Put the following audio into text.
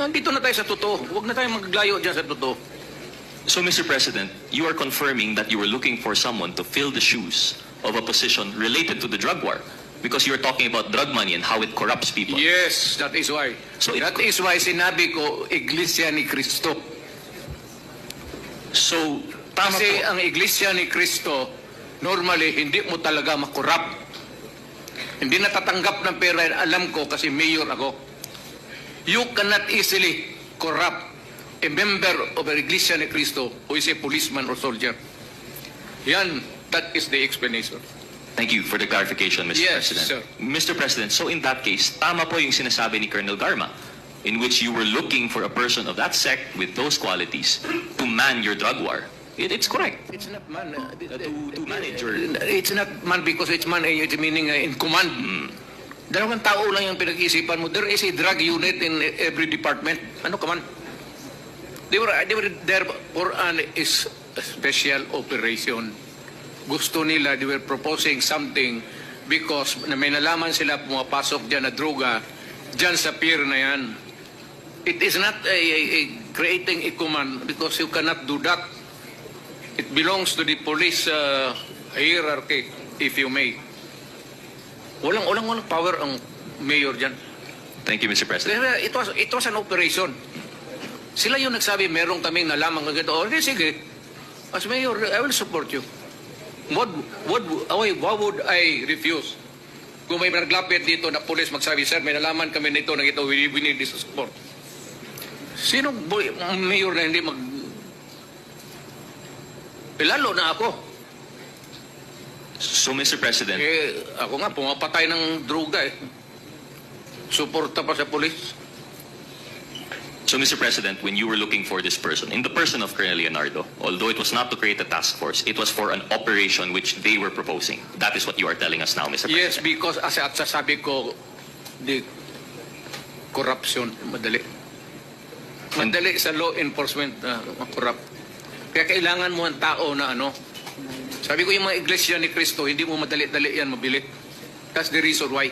Nandito na tayo sa totoo. Huwag na tayo maglayo dyan sa totoo. So, Mr. President, you are confirming that you were looking for someone to fill the shoes of a position related to the drug war because you're talking about drug money and how it corrupts people. Yes, that is why. So That is why sinabi ko, Iglesia ni Cristo. So, tama Kasi po. ang Iglesia ni Cristo, normally, hindi mo talaga makorap. Hindi natatanggap ng pera. Alam ko kasi mayor ako. You cannot easily corrupt a member of the Iglesia ni Cristo who is a policeman or soldier. Yan, that is the explanation. Thank you for the clarification, Mr. Yes, President. sir. Mr. President, so in that case, tama po yung sinasabi ni Colonel Garma, in which you were looking for a person of that sect with those qualities to man your drug war. It's correct. It's not man. To manage your... It's not man because it's man, it's meaning in command. Dalawang tao lang yung pinag-iisipan mo. There is a drug unit in every department. Ano ka man? They were there for a special operation. Gusto nila, they were proposing something because may nalaman sila pumapasok dyan na droga dyan sa pier na yan. It is not creating a command because you cannot do that. It belongs to the police hierarchy, if you may. Walang power ang mayor dyan. Thank you, Mr. President. It was an operation. Sila yung nagsabi, meron kaming nalaman ng ganito. Okay, sige. As mayor, I will support you. Why would I refuse? Kung may naglapit dito na police magsabi, sir, may nalaman kami nito ng ito, we need this support. Sino mayor na hindi mag... Lalo na ako. So, Mr. President, Ako nga, pumapatay ng droga eh. Suporta pa sa police. So, Mr. President, when you were looking for this person, in the person of Colonel Leonardo, although it was not to create a task force, it was for an operation which they were proposing. That is what you are telling us now, Mr. Yes, President. because as at sasabi ko, the corruption, madali. Madali sa law enforcement na corrupt. Kaya kailangan mo ang tao na ano. Sabi ko yung mga iglesia ni Cristo, hindi mo madali-dali yan mabili. That's the reason why.